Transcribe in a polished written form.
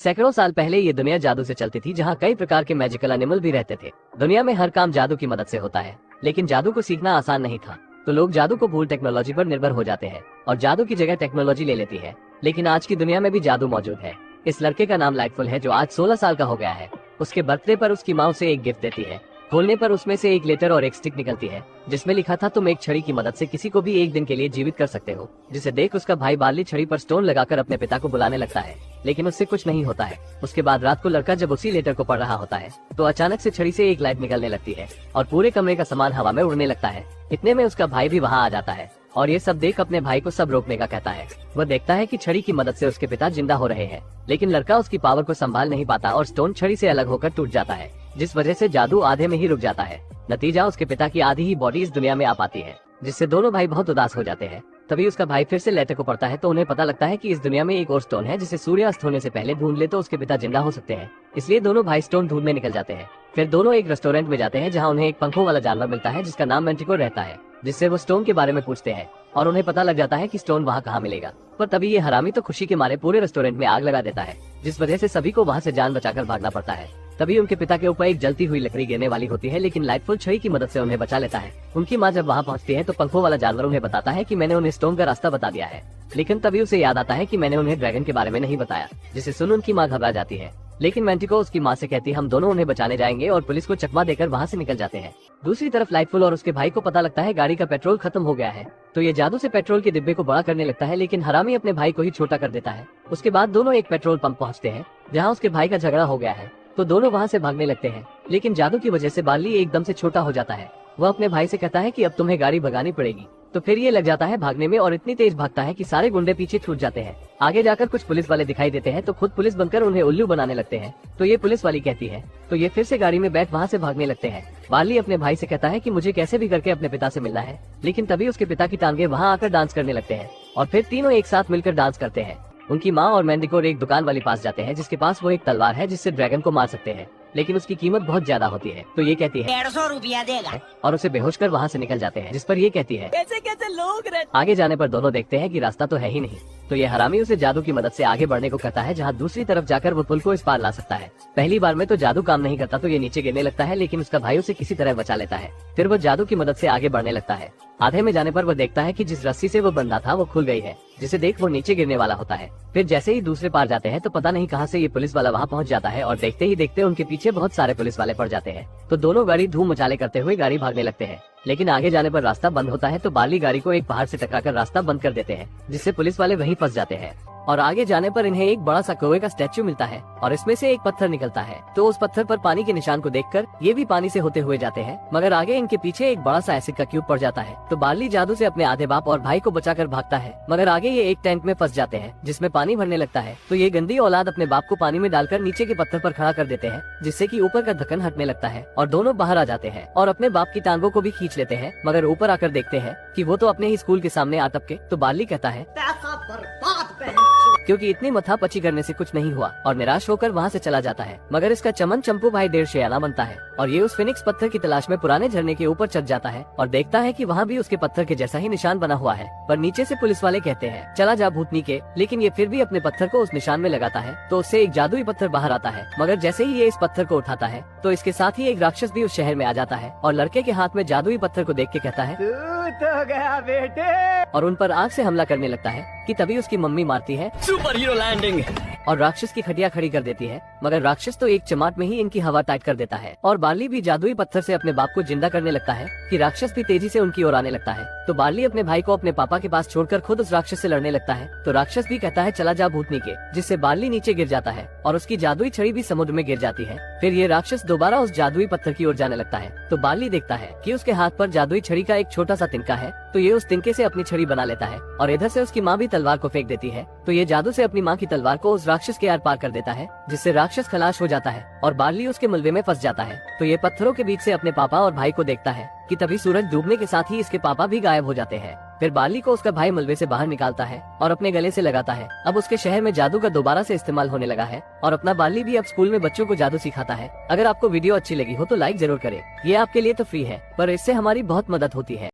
सैकड़ों साल पहले ये दुनिया जादू से चलती थी, जहाँ कई प्रकार के मैजिकल एनिमल भी रहते थे। दुनिया में हर काम जादू की मदद से होता है, लेकिन जादू को सीखना आसान नहीं था। तो लोग जादू को भूल टेक्नोलॉजी पर निर्भर हो जाते हैं और जादू की जगह टेक्नोलॉजी ले लेती है। लेकिन आज की दुनिया में भी जादू मौजूद है। इस लड़के का नाम लाइटफुल है, जो आज 16 साल का हो गया है। उसके बर्थडे पर उसकी माँ उसे एक गिफ्ट देती है। खोलने पर उसमें से एक लेटर और एक स्टिक निकलती है, जिसमें लिखा था, तुम एक छड़ी की मदद से किसी को भी एक दिन के लिए जीवित कर सकते हो। जिसे देख उसका भाई बार्ली छड़ी पर स्टोन लगाकर अपने पिता को बुलाने लगता है, लेकिन उससे कुछ नहीं होता है। उसके बाद रात को लड़का जब उसी लेटर को पढ़ रहा होता है, तो अचानक से छड़ी से एक लाइट निकलने लगती है और पूरे कमरे का सामान हवा में उड़ने लगता है। इतने में उसका भाई भी वहाँ आ जाता है और ये सब देख अपने भाई को सब रोकने का कहता है। वह देखता है कि छड़ी की मदद से उसके पिता जिंदा हो रहे हैं, लेकिन लड़का उसकी पावर को संभाल नहीं पाता और स्टोन छड़ी से अलग होकर टूट जाता है, जिस वजह से जादू आधे में ही रुक जाता है। नतीजा, उसके पिता की आधी ही बॉडी इस दुनिया में आ पाती है, जिससे दोनों भाई बहुत उदास हो जाते हैं। तभी उसका भाई फिर से लेटर को पढ़ता है, तो उन्हें पता लगता है कि इस दुनिया में एक और स्टोन है, जिसे सूर्यास्त होने से पहले ढूंढ ले तो उसके पिता जिंदा हो सकते हैं। इसलिए दोनों भाई स्टोन ढूंढने निकल जाते हैं। फिर दोनों एक रेस्टोरेंट में जाते हैं, जहाँ उन्हें एक पंखों वाला जानवर मिलता है, जिसका नाम मैंटिकोर रहता है, जिससे वो स्टोन के बारे में पूछते हैं और उन्हें पता लग जाता है कि स्टोन वहाँ कहाँ मिलेगा। पर तभी ये हरामी तो खुशी के मारे पूरे रेस्टोरेंट में आग लगा देता है, जिस वजह से सभी को वहाँ से जान बचाकर भागना पड़ता है। तभी उनके पिता के ऊपर एक जलती हुई लकड़ी गिरने वाली होती है, लेकिन लाइटफुल छड़ी की मदद से उन्हें बचा लेता है। उनकी माँ जब वहाँ पहुँचती है, तो पंखों वाला जानवर उन्हें बताता है कि मैंने उन्हें स्टोन का रास्ता बता दिया है। लेकिन तभी उसे याद आता है कि मैंने उन्हें ड्रैगन के बारे में नहीं बताया, जिसे सुन उनकी माँ घबरा जाती है। लेकिन मैंटिको उसकी माँ से कहती, हम दोनों उन्हें बचाने जाएंगे, और पुलिस को चकमा देकर वहाँ से निकल जाते हैं। दूसरी तरफ लाइटफुल और उसके भाई को पता लगता है गाड़ी का पेट्रोल खत्म हो गया है, तो ये जादू से पेट्रोल के डिब्बे को बड़ा करने लगता है, लेकिन हरामी अपने भाई को ही छोटा कर देता है। उसके बाद दोनों एक पेट्रोल पंप पहुँचते हैं, जहाँ उसके भाई का झगड़ा हो गया है, तो दोनों वहाँ से भागने लगते हैं। लेकिन जादू की वजह से बार्ली एकदम से छोटा हो जाता है। वह अपने भाई से कहता है कि अब तुम्हें गाड़ी भगानी पड़ेगी, तो फिर ये लग जाता है भागने में और इतनी तेज भागता है कि सारे गुंडे पीछे छूट जाते हैं। आगे जाकर कुछ पुलिस वाले दिखाई देते हैं, तो खुद पुलिस बनकर उन्हें उल्लू बनाने लगते हैं। तो ये पुलिस वाली कहती है, तो ये फिर से गाड़ी में बैठ वहाँ से भागने लगते हैं। बार्ली अपने भाई से कहता है कि मुझे कैसे भी करके अपने पिता से मिलना है, लेकिन तभी उसके पिता की टांगे वहाँ आकर डांस करने लगते हैं और फिर तीनों एक साथ मिलकर डांस करते हैं। उनकी माँ और मैंडिकोर एक दुकान वाले पास जाते हैं, जिसके पास वो एक तलवार है, जिससे ड्रैगन को मार सकते हैं, लेकिन उसकी कीमत बहुत ज्यादा होती है। तो ये कहती है 150 रुपया देगा और उसे बेहोश कर वहाँ से निकल जाते हैं, जिस पर ये कहती है कैसे कैसे लोग रहते। आगे जाने पर दोनों देखते हैं कि रास्ता तो है ही नहीं। तो ये हरामी उसे जादू की मदद से आगे बढ़ने को कहता है, जहाँ दूसरी तरफ जाकर वो पुल को इस पार ला सकता है। पहली बार में तो जादू काम नहीं करता, तो ये नीचे गिरने लगता है, लेकिन उसका भाई उसे किसी तरह बचा लेता है। फिर वो जादू की मदद से आगे बढ़ने लगता है। आधे में जाने पर वो देखता है कि जिस रस्सी से वो बंधा था वो खुल गई है, जिसे देख वो नीचे गिरने वाला होता है। फिर जैसे ही दूसरे पार जाते हैं, तो पता नहीं कहां से ये पुलिस वाला वहां पहुंच जाता है और देखते ही देखते उनके पीछे बहुत सारे पुलिस वाले पड़ जाते हैं। तो दोनों गाड़ी धूम मचाले करते हुए गाड़ी भागने लगते हैं, लेकिन आगे जाने पर रास्ता बंद होता है। तो बार्ली गाड़ी को एक पहाड़ से टकराकर रास्ता बंद कर देते हैं, जिससे पुलिस वाले वहीं फंस जाते हैं। और आगे जाने पर इन्हें एक बड़ा सा कौवे का स्टैच्यू मिलता है और इसमें से एक पत्थर निकलता है। तो उस पत्थर पर पानी के निशान को देखकर ये भी पानी से होते हुए जाते हैं, मगर आगे इनके पीछे एक बड़ा सा एसिड का क्यूब पड़ जाता है। तो बार्ली जादू से अपने आधे बाप और भाई को बचाकर भागता है, मगर आगे ये एक टैंक में फंस जाते हैं, जिसमें पानी भरने लगता है। तो ये गंदी औलाद अपने बाप को पानी में डालकर नीचे के पत्थर पर खड़ा कर देते हैं, जिससे कि ऊपर का ढक्कन हटने लगता है और दोनों बाहर आ जाते हैं और अपने बाप की टांगों को भी खींच लेते हैं। मगर ऊपर आकर देखते हैं कि वो तो अपने ही स्कूल के सामने आ टपके। तो बार्ली कहता है पैसा बर्बाद क्योंकि इतनी मथापची करने से कुछ नहीं हुआ, और निराश होकर वहाँ से चला जाता है। मगर इसका चमन चंपू भाई देर शेयाना बनता है और ये उस फिनिक्स पत्थर की तलाश में पुराने झरने के ऊपर चढ़ जाता है और देखता है कि वहाँ भी उसके पत्थर के जैसा ही निशान बना हुआ है। पर नीचे से पुलिस वाले कहते हैं चला जा भूतनी के, लेकिन ये फिर भी अपने पत्थर को उस निशान में लगाता है। तो उससे एक जादुई पत्थर बाहर आता है, मगर जैसे ही ये इस पत्थर को उठाता है, तो इसके साथ ही एक राक्षस भी उस शहर में आ जाता है और लड़के के हाथ में जादुई पत्थर को देख के कहता है तो गया बेटे, और उन पर आग से हमला करने लगता है। कि तभी उसकी मम्मी मारती है सुपर हीरो लैंडिंग और राक्षस की खटिया खड़ी कर देती है, मगर राक्षस तो एक चमाट में ही इनकी हवा टाइट कर देता है। और बार्ली भी जादुई पत्थर से अपने बाप को जिंदा करने लगता है कि राक्षस भी तेजी से उनकी ओर आने लगता है। तो बार्ली अपने भाई को अपने पापा के पास छोड़कर खुद उस राक्षस से लड़ने लगता है। तो राक्षस भी कहता है चला जा भूतनी के, जिससे बार्ली नीचे गिर जाता है और उसकी जादुई छड़ी भी समुद्र में गिर जाती है। फिर ये राक्षस दोबारा उस जादुई पत्थर की ओर जाने लगता है। तो बार्ली देखता है कि उसके हाथ पर जादुई छड़ी का एक छोटा सा तिनका है, तो ये उस तिनके से अपनी छड़ी बना लेता है और इधर से उसकी माँ भी तलवार को फेंक देती है। तो ये जादू से अपनी माँ की तलवार को उस राक्षस के आर पार कर देता है, जिससे राक्षस खलास हो जाता है और बार्ली उसके मलबे में फंस जाता है। तो ये पत्थरों के बीच से अपने पापा और भाई को देखता है कि तभी सूरज डूबने के साथ ही इसके पापा भी गायब हो जाते हैं। फिर बार्ली को उसका भाई मलबे से बाहर निकालता है और अपने गले से लगाता है। अब उसके शहर में जादू का दोबारा से इस्तेमाल होने लगा है और अपना बार्ली भी अब स्कूल में बच्चों को जादू सिखाता है। अगर आपको वीडियो अच्छी लगी हो तो लाइक जरूर करें। ये आपके लिए तो फ्री है, पर इससे हमारी बहुत मदद होती है।